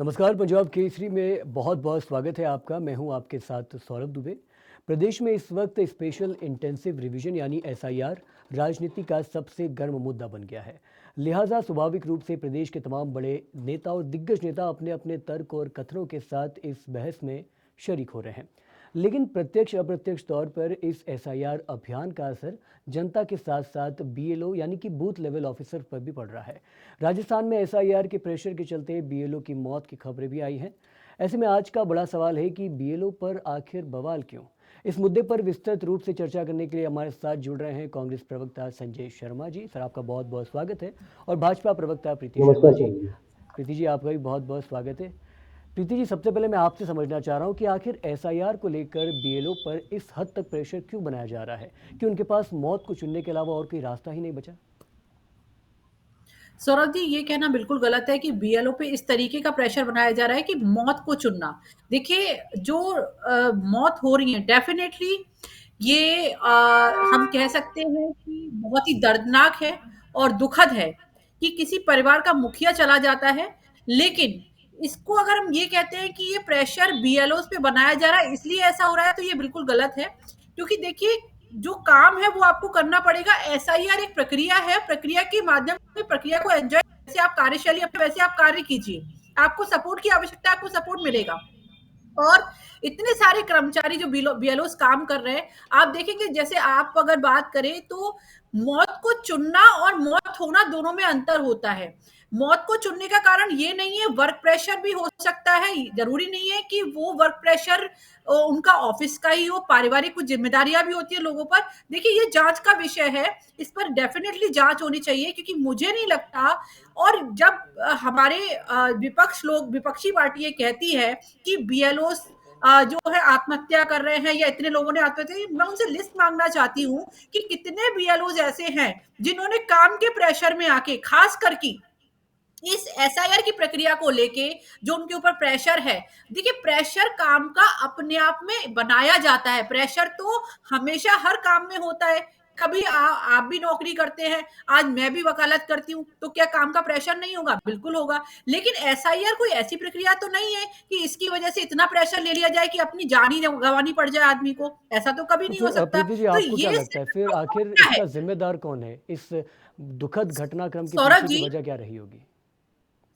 नमस्कार, पंजाब केसरी में बहुत बहुत स्वागत है आपका। मैं हूं आपके साथ सौरभ दुबे। प्रदेश में इस वक्त स्पेशल इंटेंसिव रिवीजन यानी एसआईआर राजनीति का सबसे गर्म मुद्दा बन गया है। लिहाजा स्वाभाविक रूप से प्रदेश के तमाम बड़े नेता और दिग्गज नेता अपने अपने तर्क और कथनों के साथ इस बहस में शरीक हो रहे हैं। लेकिन प्रत्यक्ष अप्रत्यक्ष तौर पर इस एसआईआर अभियान का असर जनता के साथ साथ बीएलओ यानी कि बूथ लेवल ऑफिसर पर भी पड़ रहा है। राजस्थान में एसआईआर के प्रेशर के चलते बीएलओ की मौत की खबरें भी आई हैं। ऐसे में आज का बड़ा सवाल है कि बीएलओ पर आखिर बवाल क्यों। इस मुद्दे पर विस्तृत रूप से चर्चा करने के लिए हमारे साथ जुड़ रहे हैं कांग्रेस प्रवक्ता संजय शर्मा जी। सर, आपका बहुत बहुत स्वागत है। और भाजपा प्रवक्ता प्रीति शर्मा नमस्कार जी। सर जी। प्रीति जी, आपका भी बहुत बहुत स्वागत है। प्रीति जी, सबसे पहले मैं आपसे समझना चाह रहा हूं कि आखिर एसआईआर को लेकर बीएलओ पर इस हद तक प्रेशर क्यों बनाया जा रहा है कि उनके पास मौत को चुनने के अलावा और कोई रास्ता ही नहीं बचा। सौरभ जी, ये कहना बिल्कुल गलत है कि बीएलओ पे इस तरीके का प्रेशर बनाया जा रहा है कि मौत को चुनना। देखिए, जो मौत हो रही है डेफिनेटली ये हम कह सकते हैं कि बहुत ही दर्दनाक है और दुखद है कि किसी परिवार का मुखिया चला जाता है। लेकिन इसको अगर हम ये कहते हैं कि ये प्रेशर बीएलओ पे बनाया जा रहा है इसलिए ऐसा हो रहा है, तो ये बिल्कुल गलत है। क्योंकि देखिए, जो काम है वो आपको करना पड़ेगा। एसआईआर एक प्रक्रिया है, प्रक्रिया के माध्यम से प्रक्रिया को एंजॉय, जैसे आप कार्यशैली अपने वैसे आप कार्य कीजिए। आपको सपोर्ट की आवश्यकता है, आपको सपोर्ट मिलेगा। और इतने सारे कर्मचारी जो बीएलओस काम कर रहे हैं, आप देखेंगे जैसे आप अगर बात करें तो मौत को चुनना और मौत होना दोनों में अंतर होता है। मौत को चुनने का कारण ये नहीं है, वर्क प्रेशर भी हो सकता है। जरूरी नहीं है कि वो वर्क प्रेशर उनका ऑफिस का ही हो, पारिवारिक कुछ जिम्मेदारियां भी होती है लोगों पर। देखिए, ये जांच का विषय है, इस पर डेफिनेटली जांच होनी चाहिए, क्योंकि मुझे नहीं लगता। और जब हमारे विपक्षी पार्टी ये कहती है कि बीएलओ जो है आत्महत्या कर रहे हैं या इतने लोगों ने आत्महत्या की, मैं उनसे लिस्ट मांगना चाहती हूँ कि कितने बीएलओ ऐसे हैं जिन्होंने काम के प्रेशर में आके, खास करके इस एसआईआर की प्रक्रिया को लेके जो उनके ऊपर प्रेशर है। देखिए, प्रेशर काम का अपने आप में बनाया जाता है। प्रेशर तो हमेशा हर काम में होता है। कभी आप भी नौकरी करते हैं, आज मैं भी वकालत करती हूँ, तो क्या काम का प्रेशर नहीं होगा? बिल्कुल होगा। लेकिन एसआईआर कोई ऐसी प्रक्रिया तो नहीं है कि इसकी वजह से इतना प्रेशर ले लिया जाए कि अपनी जान ही गंवानी पड़ जाए आदमी को। ऐसा तो कभी तो नहीं हो फिर सकता। प्रीति जी, तो आपको क्या ये लगता है फिर सिर्फ आखिर क्या है? इसका जिम्मेदार कौन है? इस दुखद घटनाक्रम के सौरभ पीछे की जी, वजह क्या रही होगी?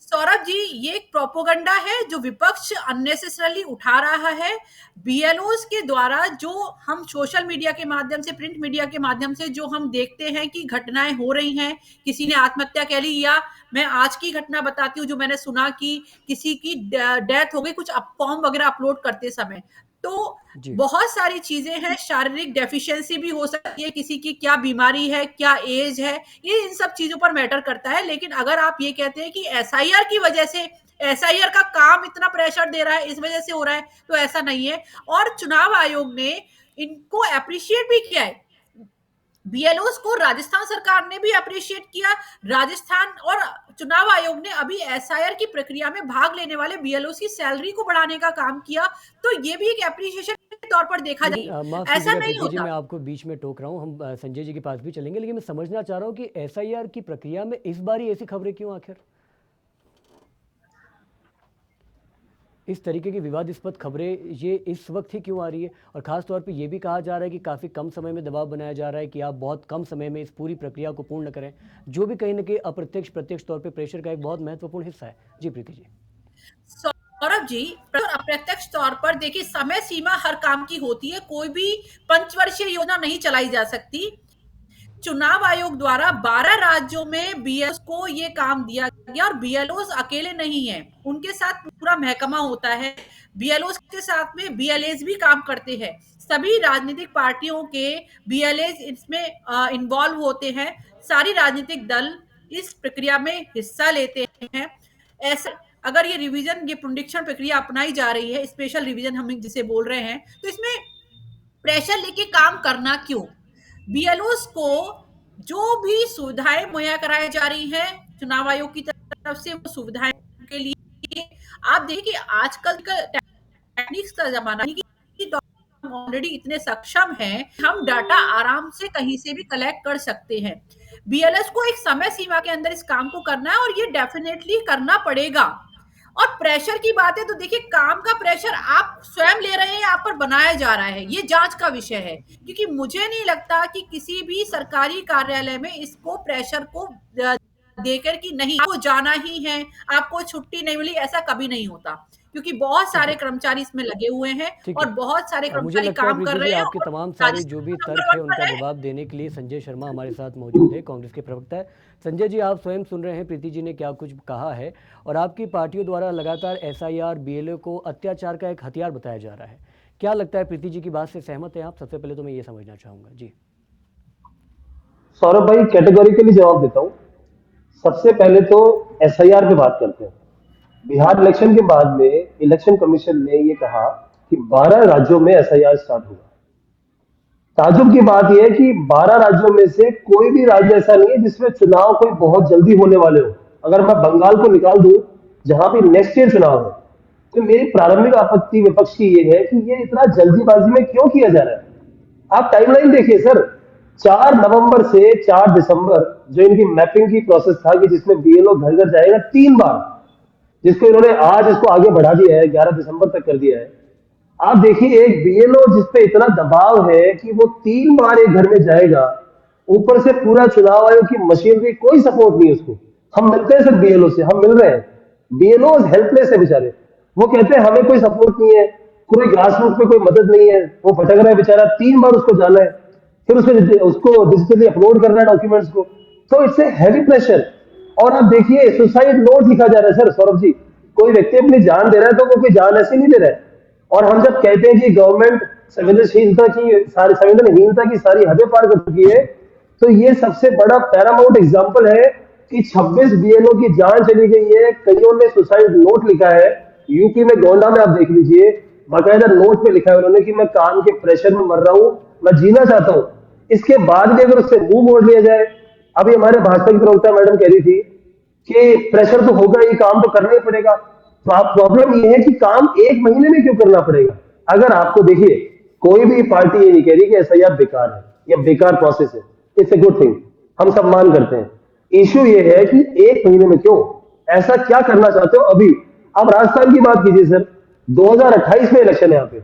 सौरभ जी, ये एक प्रोपोगंडा है जो विपक्ष अननेसेसरली उठा रहा है। बीएलओस के द्वारा जो हम सोशल मीडिया के माध्यम से, प्रिंट मीडिया के माध्यम से जो हम देखते हैं कि घटनाएं हो रही हैं, किसी ने आत्महत्या कह ली, या मैं आज की घटना बताती हूँ जो मैंने सुना कि किसी की डेथ हो गई कुछ फॉर्म वगैरह अपलोड करते समय। तो जी। बहुत सारी चीजें हैं, शारीरिक डेफिशिएंसी भी हो सकती है, किसी की क्या बीमारी है, क्या एज है, ये इन सब चीजों पर मैटर करता है। लेकिन अगर आप ये कहते हैं कि एसआईआर की वजह से, एसआईआर का काम इतना प्रेशर दे रहा है इस वजह से हो रहा है, तो ऐसा नहीं है। और चुनाव आयोग ने इनको अप्रिशिएट भी किया है। बीएलओस को राजस्थान सरकार ने भी अप्रिशिएट किया। राजस्थान और चुनाव आयोग ने अभी एसआईआर की प्रक्रिया में भाग लेने वाले बीएलओस की सैलरी को बढ़ाने का काम किया। तो ये भी एक अप्रिशिएशन के तौर पर देखा लेकिन जाए, माफ़ ऐसा कीजिएगा नहीं प्रीति जी, होता। मैं आपको बीच में टोक रहा हूँ। हम संजय जी के पास भी चलेंगे, लेकिन मैं समझना चाह रहा हूँ कि एसआईआर की प्रक्रिया में इस बार ही ऐसी खबरें क्यों आखिर? इस तरीके की विवादास्पद खबरें ये इस वक्त ही क्यों आ रही है? और ख़ास तौर पे ये भी कहा जा रहा है कि काफ़ी कम समय में दबाव बनाया जा रहा है कि आप बहुत कम समय में इस पूरी प्रक्रिया को पूर्ण करें, जो भी कहीं न कहीं अप्रत्यक्ष प्रत्यक्ष तौर पे प्रेशर का एक बहुत महत्वपूर्ण हिस्सा है। जी प्रीति जी। सौरभ जी, अप्रत्यक्ष तौर पर देखिए, समय सीमा हर काम की होती है। कोई भी पंचवर्षीय योजना नहीं चलाई जा सकती। चुनाव आयोग द्वारा 12 राज्यों में बीएलओ को ये काम दिया गया, और बीएलओ अकेले नहीं है, उनके साथ पूरा महकमा होता है। बीएलओ के साथ में बीएलएस भी काम करते हैं। सभी राजनीतिक पार्टियों के बीएलएस इसमें इन्वॉल्व होते हैं। सारी राजनीतिक दल इस प्रक्रिया में हिस्सा लेते हैं। ऐसा, अगर ये रिवीजन, ये पुनरीक्षण प्रक्रिया अपनाई जा रही है, स्पेशल रिवीजन हम जिसे बोल रहे हैं, तो इसमें प्रेशर लेके काम करना क्यों? बीएलओस को जो भी सुविधाएं मुहैया कराई जा रही हैं चुनाव आयोग की तरफ से, वो सुविधाएं के लिए आप देखिए आजकल का टेक्निक्स का जमाना है कि ऑलरेडी इतने सक्षम हैं, हम डाटा आराम से कहीं से भी कलेक्ट कर सकते हैं। बीएलएस को एक समय सीमा के अंदर इस काम को करना है, और ये डेफिनेटली करना पड़ेगा। और प्रेशर की बात है तो देखिए, काम का प्रेशर आप स्वयं ले रहे हैं, आप पर बनाया जा रहा है, ये जांच का विषय है। क्योंकि मुझे नहीं लगता कि किसी भी सरकारी कार्यालय में इसको प्रेशर को देकर कि नहीं आपको जाना ही है, आपको छुट्टी नहीं मिली, ऐसा कभी नहीं होता। क्योंकि बहुत ठीक सारे है, कर्मचारी इसमें लगे हुए हैं ठीक और है। बहुत सारे मुझे कर्मचारी लगता है काम कर प्रीति जी रहे हैं आपके और तमाम सारे जो भी राजस्थान तर्क नंबर है 1 उनका पर है। जवाब देने के लिए संजय शर्मा हमारे साथ मौजूद है, कांग्रेस के प्रवक्ता है। संजय जी, आप स्वयं सुन रहे हैं प्रीति जी ने क्या कुछ कहा है, और आपकी पार्टियों द्वारा लगातार एसआईआर बीएलओ को अत्याचार का एक हथियार बताया जा रहा है। क्या लगता है, प्रीति जी की बात से सहमत हैं आप? सबसे पहले तो मैं ये समझना चाहूँगा जी। सौरभ भाई, कैटेगोरिकली जवाब देता हूँ। सबसे पहले तो एसआईआर पे बात करते हैं। बिहार इलेक्शन के बाद में इलेक्शन कमीशन ने ये कहा कि 12 राज्यों में एसआईआर स्टार्ट होगा। ताजुब की बात यह है कि 12 राज्यों में से कोई भी राज्य ऐसा नहीं है जिसमें चुनाव कोई बहुत जल्दी होने वाले हो। अगर मैं बंगाल को निकाल दूं, जहां भी नेक्स्ट ईयर चुनाव है, तो मेरी प्रारंभिक आपत्ति विपक्ष की ये है कि ये इतना जल्दीबाजी में क्यों किया जा रहा है। आप टाइमलाइन देखिए सर, 4 नवंबर से 4 दिसंबर जो इनकी मैपिंग की प्रोसेस था कि जिसमें बीएलओ घर घर जाएगा 3 बार, जिसको इन्होंने आज इसको आगे बढ़ा दिया है, 11 दिसंबर तक कर दिया है। आप देखिए, एक बीएलओ जिसपे इतना दबाव है कि वो 3 बार एक घर में जाएगा, ऊपर से पूरा चुनाव आयोग की मशीनरी, कोई सपोर्ट नहीं है उसको। हम मिलते हैं सर बीएलओ से, हम मिल रहे हैं, बीएलओ हेल्पलेस है बेचारे। वो कहते हैं हमें कोई सपोर्ट नहीं है, कोई ग्रास रूट पे कोई मदद नहीं है, वो भटक रहा है बेचारा, 3 बार उसको जाना है, फिर उसको डिजिटली अपलोड करना है डॉक्यूमेंट्स को। तो इट्स ए हैवी प्रेशर। और आप देखिए, सुसाइड नोट लिखा जा रहा है सर सौरभ जी। कोई व्यक्ति अपनी जान दे रहा है तो वो कोई जान ऐसे नहीं दे रहा है। और हम जब कहते हैं कि गवर्नमेंट संवेदनहीनता की सारी हदें पार कर चुकी है, तो ये सबसे बड़ा पैरामाउंट एग्जांपल है कि 26 बीएलओ की जान चली गई है, कईयों ने सुसाइड नोट लिखा है। यूपी में गोंडा में आप देख लीजिए, बाकायदा नोट पे लिखा है उन्होंने कि मैं काम के प्रेशर में मर रहा हूं, मैं जीना चाहता हूं। इसके बाद भी अगर उससे मुंह मोड़ लिया जाए, अभी हमारे भाजपा की प्रवक्ता मैडम कह रही थी कि प्रेशर तो होगा ही, काम तो करना ही पड़ेगा। तो आप प्रॉब्लम ये है कि काम 1 महीने में क्यों करना पड़ेगा? अगर आपको देखिए, कोई भी पार्टी ये नहीं कह रही कि एसआईआर बेकार है या बेकार प्रोसेस है। इट्स ए गुड थिंग, हम सम्मान करते हैं। इश्यू ये है कि 1 महीने में क्यों, ऐसा क्या करना चाहते हो अभी? आप राजस्थान की बात कीजिए सर, 2028 में इलेक्शन है यहाँ पे,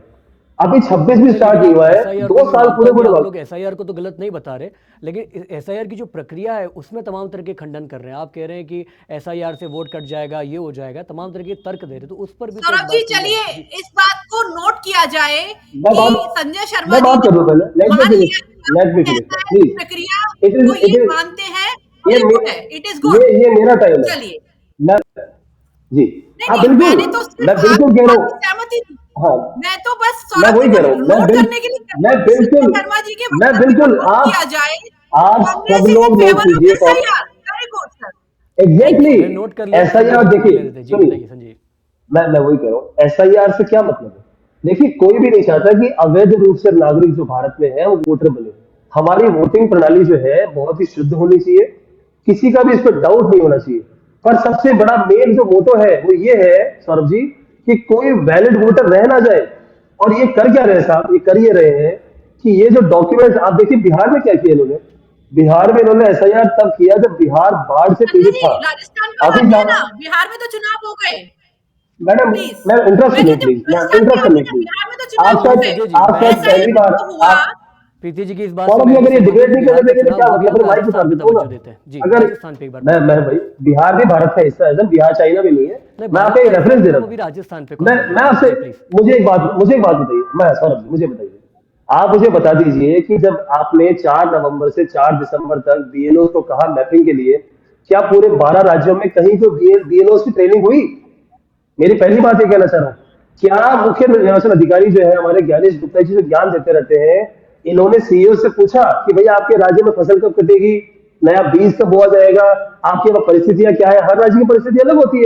अभी 26 भी स्टार्ट नहीं हुआ है, एसआईआर 2 साल पूरे पूरे आप लोग एसआईआर को तो गलत नहीं बता रहे, लेकिन एसआईआर की जो प्रक्रिया है उसमें तमाम तरह के खंडन कर रहे हैं। आप कह रहे हैं कि एसआईआर से वोट कट जाएगा, ये हो जाएगा, तमाम तरह के तर्क दे रहे, तो उस पर भी तो एक सौरभ जी, बात कही चलिए जाए। जी। इस बात को नोट किया जाए मैं कि बात संजय शर्मा मैं जी बात कर दूं पहले, लेट मी मान फिनिश, लिया लेट मी फिनिश ऐसा है प्लीज। प्रक्रिया, इट तो इज ये इट मानते हैं, ये गुड है, इट इज गुड। ये मेरा टाइम है। चलिए, मैं जी, नहीं हाँ नहीं, बिल्कुल, मैंने तो मैं सिर्फ बिल्कुल आपकी कह रहा बात हूँ। से सहमति दी। हाँ, मैं तो बस मैं सौरभ जी वही को कह रहा हूँ, नोट करने के लिए कह रही मैं हूँ कि बिल्कुल संजय शर्मा जी के मैं वक्तव्य को बिल्कुल नोट किया आप जाए। आप कांग्रेस सब इज इन लोग नोट फेवर ऑफ कीजिए sir. SIR. Very good sir, thank exactly, you. मैं नोट कर लिया, संजय एसआईआर जी को देखिए, बोलने देते हैं। जी सुनिए, बताइए संजय। मैं वही कह रहा हूँ, एसआईआर से क्या मतलब है? देखिए, कोई भी नहीं चाहता कि अवैध रूप से नागरिक जो भारत में है वो वोटर बने। हमारी वोटिंग प्रणाली जो है बहुत ही शुद्ध होनी चाहिए, किसी का भी इस पर डाउट नहीं होना चाहिए। पर सबसे बड़ा मेन जो मोटो है वो ये है सौरभ जी, कि कोई वैलिड वोटर रह ना जाए। और ये कर क्या रहे हैं साहब, ये कर ये रहे हैं कि ये जो डॉक्यूमेंट्स, आप देखिए बिहार में क्या किया इन्होंने। बिहार में इन्होंने एसआईआर तब किया जब बिहार बाढ़ से संजय पीड़ित जी, था। राजस्थान पे अभी आते हैं जहाँ, ना, बिहार में तो चुनाव हो गए। मैडम, प्लीज, मैं इंटरेस्ट मैं नहीं कहती हूँ प्लीज, मैं राजस्थान पे इंटरेस्ट आते नहीं हैं, प्लीज। बिहार में तो एक चुनाव हो मिनट गए। संजय जी, आप मैं शायद ऐसा ही पहली बार, तो हुआ। आप प्रीति जी की इस बात से सौरभ मैं जी भी अगर ये सहमत हूँ डिबेट कि नहीं बिहार करने का देंगे तो चुनाव क्या हो गया, मतलब, अब फिर माइक उतार राजस्थान पे देता हूँ तवज्जो ना। देते हैं। जी, अगर राजस्थान पे एक बार मैं भाई, बिहार भी भारत का हिस्सा है सर, बिहार चाइना भी नहीं है। नहीं, मैं भारत आपको का एक हिस्सा है, रेफरेंस दे लेकिन रहा हम अभी हूँ। राजस्थान पे मैं कॉन्सेंट्रेट कर रहे आपसे, हैं। जी प्लीज। मुझे एक बात बताइए, मैं सौरभ मुझे बताइए, आप मुझे बता दीजिए कि जब आपने 4 नवंबर से 4 दिसंबर तक बीएलओ को कहा मैपिंग के लिए, क्या पूरे 12 राज्यों में कहीं तो बीएलओ की ट्रेनिंग हुई? मेरी पहली बात ये कहना चाह रहा हूँ, क्या मुख्य निर्वाचन अधिकारी जो है हमारे ज्ञानेश गुप्ता जी जो ज्ञान देते रहते हैं, इन्होंने सीईओ से पूछा कि भैया आपके राज्य में फसल कब कटेगी, नया बीज कब बोआ जाएगा, आपकी वहाँ परिस्थितियां क्या है? हर राज्य की परिस्थिति अलग होती है।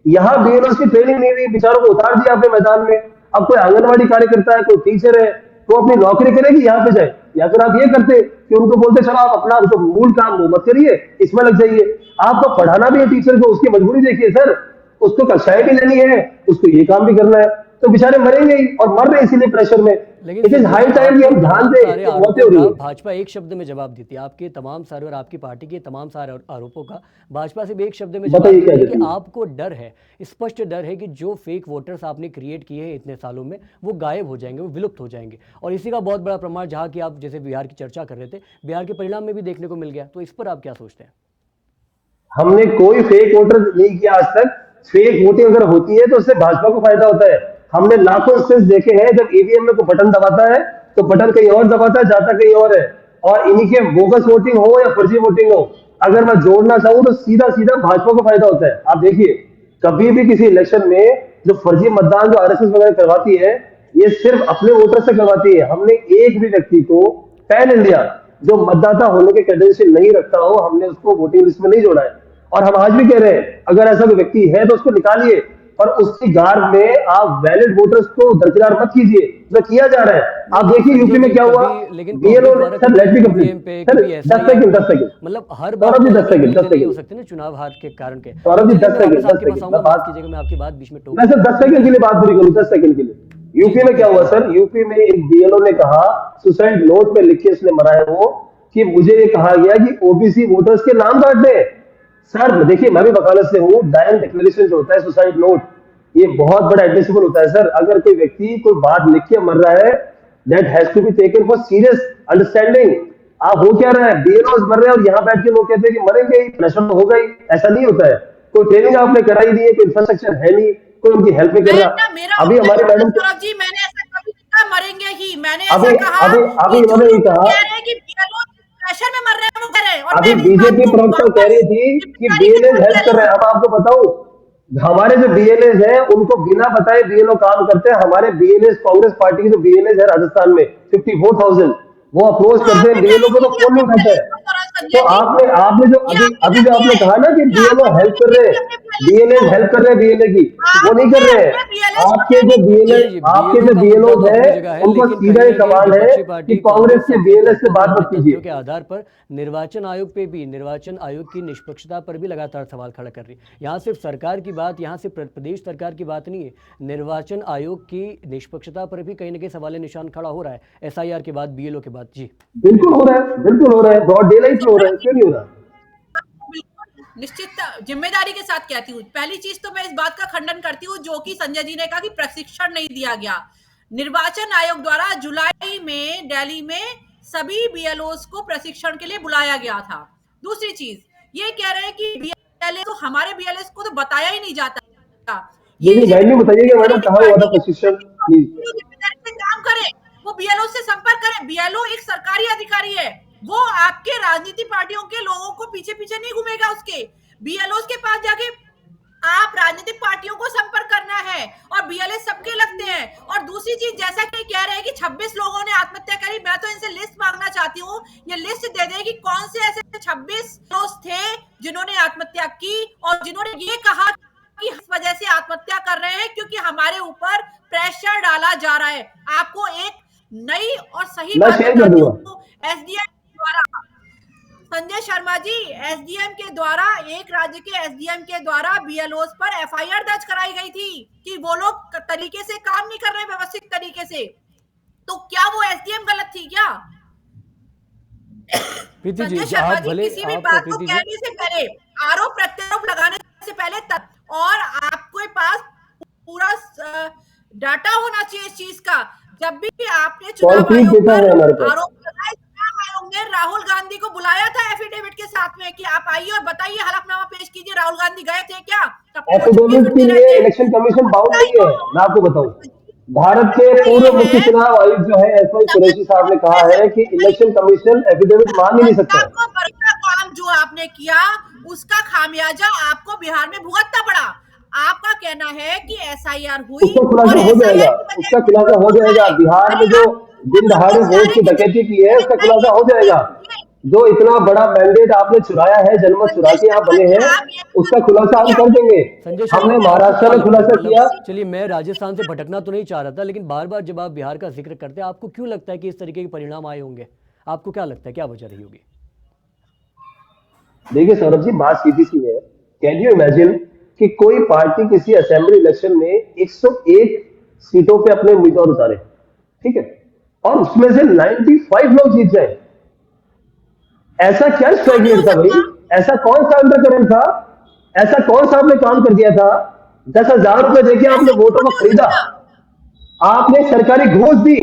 यहाँ बीएलओ की ट्रेनिंग नहीं हुई, बेचारों को उतार दिया आपने मैदान में। अब कोई आंगनबाड़ी कार्यकर्ता है, कोई टीचर है, तो अपनी नौकरी करेगी यहाँ पे जाए, या फिर आप ये करते कि उनको बोलते चलो आप अपना जो मूल काम वो मत करिए, इसमें लग जाइए। आपको पढ़ाना भी है टीचर को, उसकी मजबूरी देखिए सर, उसको कक्षाएं भी लेनी है, उसको ये काम भी करना है, तो बेचारे मरेंगे ही, और मर रहे हैं इसीलिए प्रेशर में। लेकिन इट इज संजय हाई जी, टाइम कि आपके हम ध्यान तमाम दें सारे कि मौतें आरोपों हो रही का है। भाजपा एक शब्द में जवाब देती है। आपके तमाम सारे और आपकी पार्टी के तमाम सारे आरोपों का भाजपा से भी एक शब्द में जवाब बताइए क्या देती है कि देती है। आपको डर है, स्पष्ट डर है कि जो फेक वोटर्स आपने क्रिएट किए हैं इतने सालों में वो गायब हो जाएंगे, वो विलुप्त हो जाएंगे। और इसी का बहुत बड़ा प्रमाण, जहाँ की आप जैसे बिहार की चर्चा कर रहे थे, बिहार के परिणाम में भी देखने को मिल गया। तो इस पर आप क्या सोचते हैं? हमने कोई फेक वोटर नहीं किया आज तक। फेक वोटिंग अगर होती है तो उससे भाजपा को फायदा होता है। हमने लाखों इंस्टेंस देखे हैं जब ईवीएम में कोई बटन दबाता है तो बटन कहीं और दबाता है, जाता कहीं और है। और इन्हीं के बोगस वोटिंग हो या फर्जी वोटिंग हो, अगर मैं जोड़ना चाहूं तो सीधा सीधा भाजपा को फायदा होता है। आप देखिए, कभी भी किसी इलेक्शन में जो फर्जी मतदान जो आरएसएस वगैरह करवाती है, ये सिर्फ अपने वोटर से करवाती है। हमने एक भी व्यक्ति को पैन इंडिया जो मतदाता होने के क्रेडेंशियल नहीं रखता हो, हमने उसको वोटिंग लिस्ट में नहीं जोड़ा है। और हम आज भी कह रहे हैं, अगर ऐसा कोई व्यक्ति है तो उसको निकालिए, और उसकी गार्ड में आप वैलिड वोटर्स को दरकिनार मत कीजिए, जो किया जा रहा है। आप नहीं देखिए संजय यूपी में जी, क्या हुआ। कभी लेकिन बीएलओ कांग्रेस ने, द्वारा सर कभी लेट मी कंप्लीट, ईवीएम पे, सर कभी 10 एसआईआर सेकंड पे, 10 सेकंड, मतलब हर बार सौरभ तो जी अलग 10 अलग सेकंड, 10 रीजन नहीं हो सेकंड, सकते ना चुनाव हार के कारण के। सौरभ लेकिन जी चलिए 10 मैं वापस सेकंड, 10 आपके पास सेकंड, आऊंगा, मैं माफ बात, कीजिएगा, मैं आपकी बात बीच में टोक मैं रहा सर हूँ। 10 सेकंड के लिए बात पूरी करूँ, 10 सेकंड के लिए। जी यूपी जी में क्या हुआ बिल्कुल। सर, यूपी में एक बीएलओ ने कहा, सुसाइड नोट पे लिख के इसने मरा है वो, कि मुझे ये कहा गया कि ओबीसी वोटर्स के नाम काट दे। सर देखिए, मैं भी वकालत से हूँ। डायन डिक्लेरेशन जो होता है, सुसाइड नोट, ये बहुत बड़ा एडमिसिबल होता है सर। अगर कोई व्यक्ति कोई बात लिख के मर रहा है, that has to be taken for serious understanding. आप हो क्या रहा है, बीएलओ मर रहे हैं और यहाँ बैठ के लोग कहते हैं कि मरेंगे ही, प्रेशर तो होगा ही। ऐसा नहीं होता है। कोई ट्रेनिंग आपने कराई नहीं है, कोई इंफ्रास्ट्रक्चर है नहीं, कोई उनकी हेल्प नहीं कर मैं रहा। ना मेरा अभी हमारे ऑब्जेक्शन है मैडम, सौरभ जी, मैंने ऐसा कभी नहीं कहा मरेंगे ही। मैंने अभी ऐसा कहा अभी अभी कि जो इन्होंने ये लोग कहा, कह रहे हैं कि बीएलओ प्रेशर में मर रहे हैं वो कह रहे हैं, और अभी मैं इस बात बीजेपी को प्रवक्ता कह वापस रही थी कि जिम्मेदारी के बीएलएस साथ हेल्प कह कर रही रहे हैं। हूँ। अब आपको बताऊं, हमारे जो बीएलएस हैं उनको बिना बताए बीएलओ काम करते हैं। हमारे बीएलएस, कांग्रेस पार्टी के जो बीएलएस है राजस्थान में 54,000, वो अप्रोच तो करते हैं आपने बीएलओ टैली को, नहीं तो किया फोन नहीं अपनी उठाते हैं। बीएलएस को तो संजय जी, आपने आपने जो ये अभी आपकी अभी जो गलती आपने है कहा ना कि कि बीएलओ आपने हेल्प टैली कर नहीं रहे की हैं, अपने बीएलएस बीएलएस को। हेल्प कर रहे हैं बीएलए की, वो नहीं कर आपने रहे हैं। अपने बीएलएस को आपके जो टैली नहीं बीएलए, की। जी जी, आपके बीएलओ जो का मुद्दा बीएलओ तो है, अपनी जगह है, उनको लेकिन सीधा कहीं ये ना कहीं सवाल है विपक्षी कि पार्टी कांग्रेस कांग्रेस के अपने बीएलएस से तथ्यों पे, बात अपने मत तथ्यों कीजिए। के आधार पर निर्वाचन आयोग पे भी, निर्वाचन आयोग की निष्पक्षता पर भी लगातार सवाल खड़ा कर रही है। यहाँ सिर्फ सरकार की बात, यहाँ सिर्फ प्रदेश सरकार की बात नहीं है, निर्वाचन आयोग की निष्पक्षता पर भी कहीं ना कहीं सवाल निशान खड़ा हो रहा है एसआईआर के बाद, बीएलओ के बाद। जी बोलिए बिल्कुल हो बिल्कुल। रहा है, बिल्कुल हो रहा है, ब्रॉड डे लाइट में हो रहा है, क्यों नहीं हो रहा। बिल्कुल निश्चित जिम्मेदारी के साथ कहती हूँ। पहली चीज तो मैं इस बात का खंडन करती हूँ जो कि संजय जी ने कहा कि प्रशिक्षण नहीं दिया गया। निर्वाचन आयोग द्वारा जुलाई में दिल्ली में सभी बीएलओस को प्रशिक्षण के लिए बुलाया गया था। दूसरी चीज ये कह रहे हैं कि बीएलए तो, हमारे बीएलएस को तो बताया ही नहीं जाता। ये देखिए वैल्यू बताइएगा मैडम, राजनीतिक कहाँ हुआ था पार्टी की प्रशिक्षण प्लीज। जिम्मेदारी से काम करे, वो बीएलओ से संपर्क करे। बीएलओ एक सरकारी अधिकारी है, वो आपके राजनीति पार्टियों के लोगों को पीछे पीछे नहीं घूमेगा। उसके बीएलओ के पास जाके आप राजनीतिक पार्टियों को संपर्क करना है, और बीएलए सबके लगते हैं। और दूसरी चीज, जैसा कि कह रहे हैं कि 26 लोगों ने आत्महत्या करी, मैं तो इनसे लिस्ट मांगना चाहती हूँ। ये लिस्ट दे दें कि कौन से ऐसे 26 लोग थे जिन्होंने आत्महत्या की और जिन्होंने ये कहा कि इस वजह से आत्महत्या कर रहे हैं क्योंकि हमारे ऊपर प्रेशर डाला जा रहा है। आपको एक नई और सही मैं बात शेयर कर बताती दूंगा। हूँ। एसडीएम द्वारा, संजय शर्मा जी, एसडीएम के द्वारा, एक राज्य के एसडीएम के द्वारा बीएलओस पर एफआईआर दर्ज कराई गई थी कि वो लोग तरीके से काम नहीं कर रहे व्यवस्थित तरीके से। तो क्या वो एसडीएम गलत थी क्या? प्रीति जी संजय शर्मा आप जी भले, किसी भी आप बात को प्रीति जी, कहने से पहले, आरोप प्रत्यारोप लगाने से पहले और आपके पास पूरा डाटा होना चाहिए इस चीज का। जब भी आपने चुनाव कॉन्क्रीट आयोग डेटा पर है हमारे पास। आरोप लगाए, चुनाव आयोग ने राहुल गांधी को बुलाया था एफिडेविट के साथ में कि आप आइए और बताइए, हलफनामा पेश कीजिए, राहुल गांधी गए थे क्या? तब तो वो चुपके एफिडेविट के फिरते लिए रहते हैं। इलेक्शन कमीशन बाउंड नहीं है। मैं आपको बताऊं, भारत के मुद्दा ये पूर्व मुख्य है, चुनाव आयुक्त जो है एस वाई कुरैशी साहब ने कहा है कि इलेक्शन कमीशन एफिडेविट मान ही नहीं सकता जनता है। को बड़ा काम जो आपने किया उसका खामियाजा आपको बिहार में भुगतना पड़ा। आपका कहना है कि एसआईआर हुई उसका खुलासा और हो जाएगा, एसआईआर की वजह उसका से खुलासा हो हुआ जाएगा। है। बिहार में अरे जो आप दिन दहाड़े वापस जा वोट रहे की कि डकैती की है, उसका खुलासा हो नहीं जाएगा। जो इतना बड़ा मैंडेट आपने चुराया है, जनमत चुरा संजय के यहाँ शर्मा बने जी, हैं, आप ये उसका खुलासा हम क्या कर देंगे। संजय शर्मा हमने जी आपको महाराष्ट्र क्या में लगता है, खुलासा मतलब किया। चलिए मैं राजस्थान से भटकना तो नहीं चाह रहा था, लेकिन बार बार जब आप बिहार का जिक्र करते हैं, आपको क्यों लगता है कि इस तरीके के परिणाम आए होंगे? आपको क्या लगता है, क्या वजह रही होगी? देखिए सौरभ जी, बात सीधी सी है। कैन यू इमेजिन कि कोई पार्टी किसी असेंबली इलेक्शन में 101 सीटों पे अपने उम्मीदवार उतारे, ठीक है, और उसमें से 95 लोग जीत जाए। ऐसा क्या क्यों स्ट्राइक नहीं हो रेट था भाई? सकता? ऐसा कौन सा अंडर करंट था? ऐसा कौन सा आपने काम कर दिया था? 10,000 रुपए देके ऐसे आपने क्यों वोटों को नहीं हो खरीदा, सकता? आपने सरकारी घूस दी,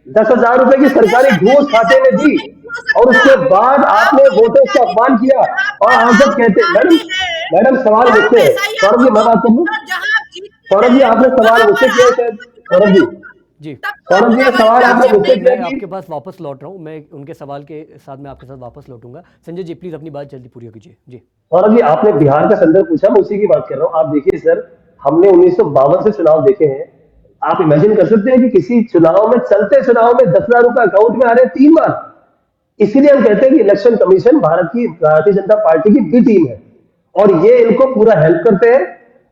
10,000 रुपए की संजय सरकारी शर्मा घूस जी, ऐसा खाते में क्यों दी, नहीं हो और सकता? उसके बाद आप आपने तो ये वोटर्स का बता अपमान दीजिए, किया। जहाँ और पर हम जब आप कहते, मैडम, जानते हैं मैडम कि सवाल आप मुझसे है, एसआईआर सौरभ जी मैं करो बात कर लूं? और जहाँ आप जीतते सौरभ जी हैं, आपने सवाल वहाँ मुझसे पर किया है आप शायद, सौरभ जी, चुनाव आयोग, जी तब तो आप सौरभ जी ये चुनाव आयोग सवाल पे आपने आक्षेप मुझसे नहीं किया मैं कि आपके पास वापस लौट रहा हूँ, मैं उनके सवाल के साथ मैं आपके साथ वापस लौटूंगा। संजय जी प्लीज़ अपनी बात जल्दी पूरी कीजिए जी। सौरभ जी आपने बिहार का संदर्भ पूछा, मैं उसी की बात कर रहा हूँ। आप देखिए सर, हमने 1952 से चुनाव देखे हैं। आप इमेजिन कर सकते हैं कि किसी चुनाव में, चलते चुनाव में 10,000 रुपए अकाउंट में आ रहे हैं 3 बार। इसीलिए हम कहते हैं कि इलेक्शन कमीशन भारत की, भारतीय जनता पार्टी की बी टीम है, और ये इनको पूरा हेल्प करते हैं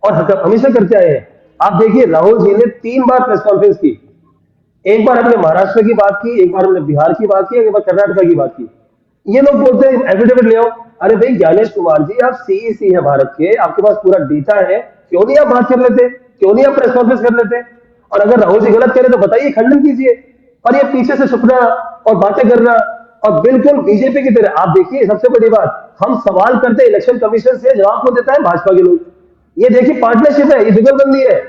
और हमेशा करते आए हैं। आप देखिए राहुल जी ने 3 बार प्रेस कॉन्फ्रेंस की। एक बार हमने महाराष्ट्र की बात की, एक बार हमने बिहार की बात की, एक बार कर्नाटक की बात की। ये लोग बोलते हैं एफिडेविट ले आओ। अरे भाई ज्ञानेश कुमार जी, आप सीईसी है भारत के, आपके पास पूरा डेटा है, क्यों नहीं आप बात कर लेते? क्यों नहीं आप प्रेस कॉन्फ्रेंस कर लेते? और अगर राहुल जी गलत करें तो बताइए, खंडन कीजिए। और ये पीछे से छुपना और बातें करना, और बिल्कुल बीजेपी की तरह। आप देखिए सबसे बड़ी बात, हम सवाल करते हैं इलेक्शन कमीशन से, जवाब को देता है भाजपा के लोग। ये देखिए पार्टनरशिप है, ये जुगलबंदी है,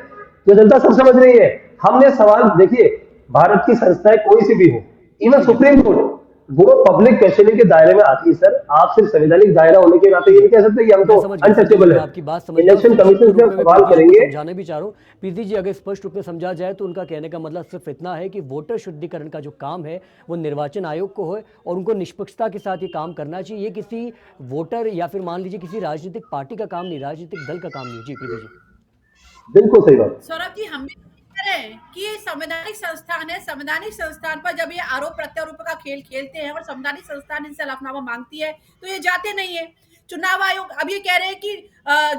जो जनता सब समझ रही है। हमने सवाल, देखिए भारत की संस्थाएं कोई सी भी हो, इवन ठीक है। सुप्रीम कोर्ट, वो पब्लिक क्वेश्चनिंग के दायरे में आती है सर। आप सिर्फ संवैधानिक दायरा होने के नाते ठीक ये है, नहीं कह सकते कि हम मैं तो समझ गया संजय जी, अनटचेबल मैं है। आपकी बात समझ गया और इलेक्शन संक्षिप्त कमीशन से रूप हम में मैं सवाल प्रीति जी को करेंगे। समझाना भी चाह रहा हूँ। प्रीति जी अगर स्पष्ट रूप में समझा जाए तो उनका कहने का मतलब सिर्फ इतना है कि वोटर शुद्धिकरण का जो काम है वो निर्वाचन आयोग को है और उनको निष्पक्षता के साथ ये काम करना चाहिए। ये किसी वोटर या फिर मान लीजिए किसी राजनीतिक पार्टी का काम नहीं, राजनीतिक दल का काम नहीं है। जी प्रीति जी। बिल्कुल सही बात। सौरभ जी, हम भी कह रहे हैं कि ये संवैधानिक संस्थान है। संवैधानिक संस्थान पर जब ये आरोप प्रत्यारोप का खेल खेलते हैं और संवैधानिक संस्थान इनसे हलफनामा मांगती है तो ये जाते नहीं है। चुनाव आयोग अब ये कह रहे हैं कि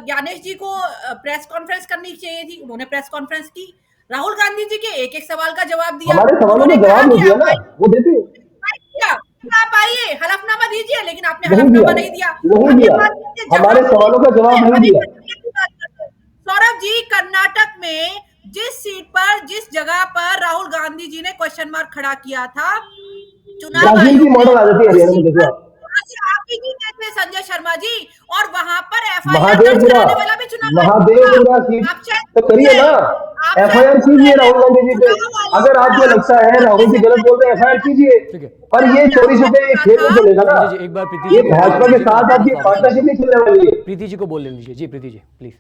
ज्ञानेश जी को प्रेस कॉन्फ्रेंस करनी चाहिए थी, उन्होंने प्रेस कॉन्फ्रेंस की। राहुल गांधी जी के एक एक सवाल का जवाब दिया। हमारे सवालों का उन्होंने कहा जवाब नहीं कि दिया आप ना, वो देते आइए, आप आइए हलफनामा दीजिए, लेकिन आपने नहीं दिया, हलफनामा नहीं दिया। नहीं अब ये दिया, बात कीजिए, हमारे जवाब सवालों का जवाब नहीं अभी दिया। कर्नाटक की बात करते हैं। सौरभ जी, कर्नाटक में जिस सीट पर, जिस जगह पर राहुल गांधी जी ने क्वेश्चन मार्क खड़ा किया था, चुनाव ब्राजील की आयोग ने मॉडल आ जाती है उस हरियाणा में, सीट देखिए पर आप। वहां से आप ही जीते थे संजय शर्मा जी, और वहां पर एफआईआर दर्ज महादेवपुरा, कराने वाला भी चुनाव आयोग था। महादेवपुरा सीट आप शायद तो भूल करिए ना, गए, आप शायद एफआईआर भूल कीजिए गए राहुल गांधी जी पे। चुनाव आयोग अगर का आपको लगता आक्षेप है करने राहुल जी से गलत बोलते पहले हैं, एफआईआर कीजिए। ठीक है पर ये आपने चोरी आक्षेप छुपे किया खेल था। नहीं चलेगा ना। संजय जी एक बार प्रीति जी ये को बोलने भाजपा के दीजिए, मैं साथ आपके पास आपकी वापस पार्टनरशिप लौटूंगा। नहीं चलने वाली है। प्रीति जी को बोलने दीजिए। जी प्रीति जी प्लीज।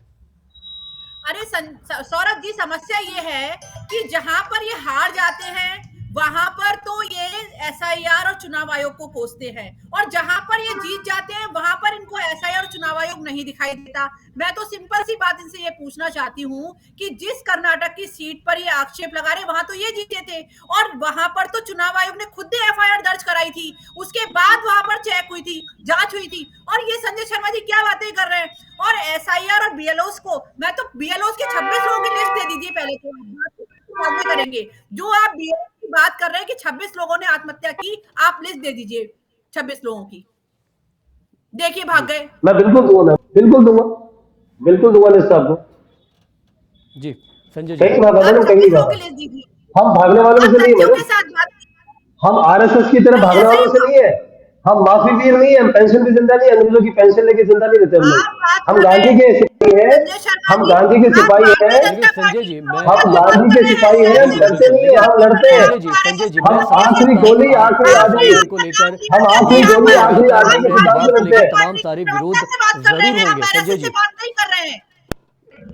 अरे सौरभ जी, समस्या ये है कि जहां पर ये हार जाते हैं वहां पर तो ये एसआईआर और चुनाव आयोग को कोसते हैं, और जहां पर ये जीत जाते हैं वहां पर इनको एसआईआर और चुनाव आयोग नहीं दिखाई देता। मैं तो सिंपल सी बात इनसे ये पूछना चाहती हूँ कि जिस कर्नाटक की सीट पर ये आक्षेप लगा रहे, वहां तो ये जीते थे, और वहां पर तो चुनाव आयोग ने खुद एफआईआर दर्ज कराई थी, उसके बाद वहां पर चेक हुई थी, जांच हुई थी। और ये संजय शर्मा जी क्या बातें कर रहे हैं? और एसआईआर और बीएलओस को, मैं तो बीएलओस के 26 लोगों की लिस्ट दे दीजिए पहले, तो बाद में करेंगे। जो आप बीएलओ की बात कर रहे हैं कि 26 लोगों ने आत्महत्या की, आप लिस्ट दे दीजिए 26 लोगों की। देखिए भाग जी गए। मैं बिल्कुल दूंगा, बिल्कुल दूंगा, बिल्कुल दूंगा लिस्ट आपको। जी संजय जी। कहीं भागा आप मैडम, कहीं 26 नहीं लोगों भागा। की लिस्ट दीजिए। हम भागने वालों में आप से नहीं है तथ्यों के मैडम, साथ बात कीजिए। हम आरएसएस की तरह नहीं, भागने ऐसा ही वालों से नहीं है। हम माफी वीर नहीं है, हम पेंशन भी जिंदा नहीं है, अंग्रेजों की पेंशन लेके जिंदा नहीं रहते हम लोग। आप बात हम कर रहे गांधी हैं के सिपाही हैं, संजय शर्मा हम जी, गांधी के आप सिपाही भारतीय हैं, देखिए जनता संजय पार्टी जी, के मैं हम लोगों की बात गांधी कर के रहे हैं। सिपाही हैं, हम ऐसे बिल्कुल डरते सर नहीं है, देखिए हम लड़ते हैं। संजय जी मैं हम समझ आखिरी सकता हूँ गोली आप आखिरी आदमी, एसआईआर को लेकर हम आखिरी एसआईआर गोली को आखिरी लगातार आदमी लड़ के रहे हैं, सिद्धांत विभाग में को लड़ते लेकर हैं। तमाम सारे विरोध से बात कर रहे जरूर हैं, होंगे। हम संजय ऐसे से जी, बात नहीं कर रहे हैं।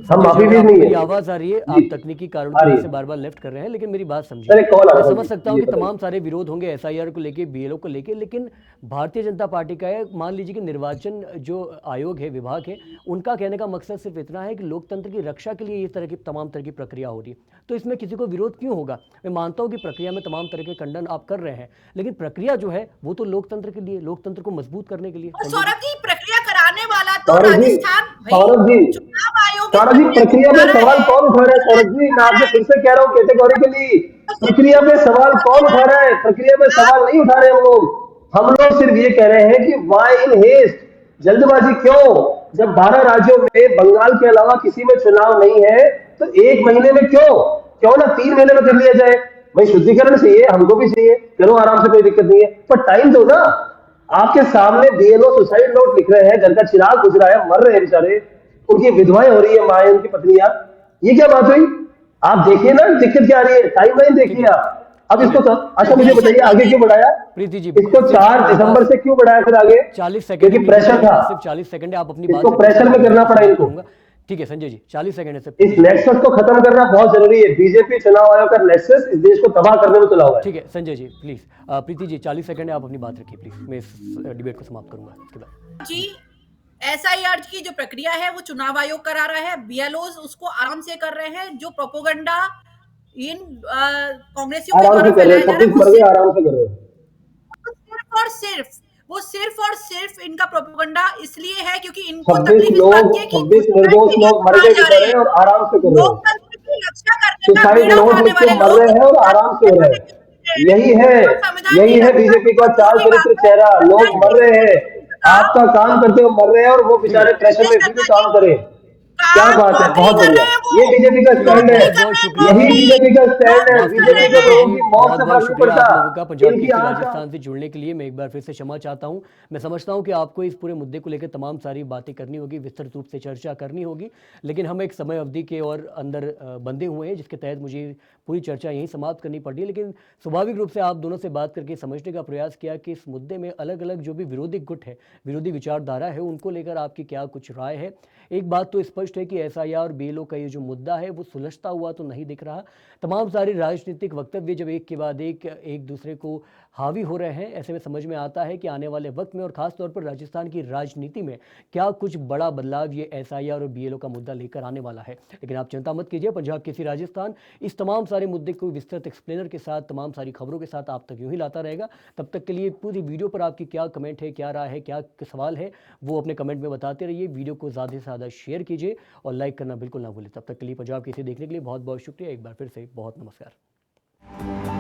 हम संजय जी माफी अगर वीर आपको नहीं मेरी है आवाज़ आ रही है, जी। आप तकनीकी कारणों आ की रही वजह से है बार बार लेफ्ट कर रहे हैं, लेकिन मेरी बात समझिए। सर, एक कॉल आ मैं रहा था समझ जी, सकता हूँ ये कि बताइए। तमाम सारे विरोध होंगे एसआईआर को लेके, बीएलओ को लेके, लेकिन भारतीय जनता पार्टी का है, मान लीजिए कि निर्वाचन जो आयोग है, विभाग है, उनका कहने का मकसद सिर्फ इतना है कि लोकतंत्र की रक्षा के लिए इस तरह की तमाम तरह की प्रक्रिया हो रही है, तो इसमें किसी को विरोध क्यों होगा? मैं मानता हूँ कि प्रक्रिया में तमाम तरह के खंडन आप कर रहे हैं, लेकिन प्रक्रिया जो है वो तो लोकतंत्र के लिए, लोकतंत्र को मजबूत करने के लिए। और संजय जी। सौरभ जी, प्रक्रिया कराने वाला तो सौरभ जी, राजस्थान भाई, सौरभ जी, चुनाव आयोग इस सौरभ जी, प्रक्रिया को प्रक्रिया पे करा रहा सवाल है, कौन उठा रहा है? सौरभ जी मैं आपसे फिर से कह रहा हूँ कैटेगोरिकली, प्रक्रिया पे सवाल कौन उठा रहा है? प्रक्रिया पे सवाल नहीं उठा रहे हम लोग। हम लोग सिर्फ ये कह रहे हैं कि वाई इन हेस्ट, जल्दबाजी क्यों? जब 12 राज्यों में बंगाल के अलावा किसी में चुनाव नहीं है, तो 1 महीने में क्यों? क्यों ना 3 महीने में कर लिया जाए? भाई शुद्धिकरण चाहिए, हमको भी चाहिए, करो आराम से, कोई दिक्कत नहीं है, पर टाइम दो ना। आपके सामने बीएलओ सुसाइड नोट लिख रहे हैं, घर का चिराग बुझ रहा है, मर रहे हैं बेचारे, उनकी विधवाएं हो रही है, माए, उनकी पत्नियां। ये क्या बात हुई? आप देखिए ना दिक्कत क्या आ रही है, टाइम लाइन ठीक देखिए है, आप। अब ठीक इसको है। अच्छा मुझे बताइए आगे क्यों बढ़ाया? प्रीति जी, इसको सिर्फ 4 मेरे दिसंबर पास से क्यों बढ़ाया फिर आगे? 40 सेकंड है क्योंकि प्रीति जी, प्रेशर मेरे था, पास सिर्फ 40 सेकंड है, आप अपनी बात इसको रखिए, प्रेशर मैं में करना को पड़ा समाप्त इनको। करूंगा। ठीक है संजय जी, 40 सेकंड है सिर्फ इस प्रीति जी। नेक्सस को खत्म करना बहुत जरूरी है। बीजेपी चुनाव आयोग का नेक्सस इस देश को तबाह करने में तुला हुआ है। ठीक है संजय जी, प्लीज प्रीति जी 40 सेकंड है, आप अपनी बात रखिए प्लीज, मैं इस डिबेट को समाप्त करूंगा इसके बाद। जी, एसआईआर की जो प्रक्रिया है वो चुनाव आयोग करा रहा है, बीएलओज उसको आराम से कर रहे हैं। जो प्रोपोगंडा इन कांग्रेसियों के आराम द्वारा से कर रहे फैलाया हैं, जा रहा है 26 वो मर गए, सिर्फ आराम से कर रहे हैं। सिर्फ और सिर्फ इनका प्रोपोगंडा इसलिए है क्योंकि इनको 26 तकलीफ इस बात लोग, की है कि 26 घुसपैठ निर्दोष के लिए लोग मर मारे गए जा रहे बेचारे हैं। और आराम से कर रहे हैं। लोकतंत्र की रक्षा करने का सुसाइड बीड़ा नोट उठाने लिख के वाले मर लोग रहे हैं और आराम से हो रहे हैं। यही है, संविधान की यही है रक्षा बीजेपी का तो दूर चाल की बात चरित्र है, चेहरा। लोग संविधान मर की रहे हैं, रक्षा आपका काम करते हुए मर रहे हैं, और वो ठीक है, बेचारे प्रेशर में फिर भी शर्मा जी काम करें। क्या काम बात है, नौकरी बहुत कर बढ़िया। रहे हैं, ये वो बीजेपी का ठीक है, स्टैंड है, बहुत बहुत शुक्रिया। यही बीजेपी का स्टैंड है। माफ़ कर कीजिएगा बीजेपी रहे को प्रीति हैं। लोगों जी, की मौत बहुत से बहुत फर्क नहीं शुक्रिया पड़ता, आप लोगों का पंजाब इनकी केसरी आंख का। राजस्थान से जुड़ने के लिए। मैं एक बार फिर से क्षमा चाहता हूं। मैं समझता हूं कि आपको इस पूरे मुद्दे को लेकर तमाम सारी बातें करनी होगी, विस्तृत रूप से चर्चा करनी होगी, लेकिन हम एक समय अवधि के और अंदर बंधे हुए हैं, जिसके तहत मुझे पूरी चर्चा यहीं समाप्त करनी पड़ी है। लेकिन स्वाभाविक रूप से आप दोनों से बात करके समझने का प्रयास किया कि इस मुद्दे में अलग अलग जो भी विरोधी गुट है, विरोधी विचारधारा है, उनको लेकर आपकी क्या कुछ राय है। एक बात तो स्पष्ट है कि एसआईआर और बीएलओ का ये जो मुद्दा है वो सुलझता हुआ तो नहीं दिख रहा। तमाम सारे राजनीतिक वक्तव्य जब एक के बाद एक दूसरे को हावी हो रहे हैं, ऐसे में समझ में आता है कि आने वाले वक्त में और खास तौर पर राजस्थान की राजनीति में क्या कुछ बड़ा बदलाव ये एसआईआर और बीएलओ का मुद्दा लेकर आने वाला है। लेकिन आप चिंता मत कीजिए, पंजाब केसरी राजस्थान इस तमाम सारे मुद्दे को विस्तृत एक्सप्लेनर के साथ, तमाम सारी खबरों के साथ आप तक यूं ही लाता रहेगा। तब तक के लिए पूरी वीडियो पर आपकी क्या कमेंट है, क्या राय है, क्या सवाल है, वो अपने कमेंट में बताते रहिए। वीडियो को ज़्यादा से ज़्यादा शेयर कीजिए और लाइक करना बिल्कुल ना भूलें। तब तक के लिए पंजाब केसरी देखने के लिए बहुत बहुत शुक्रिया। एक बार फिर से बहुत नमस्कार।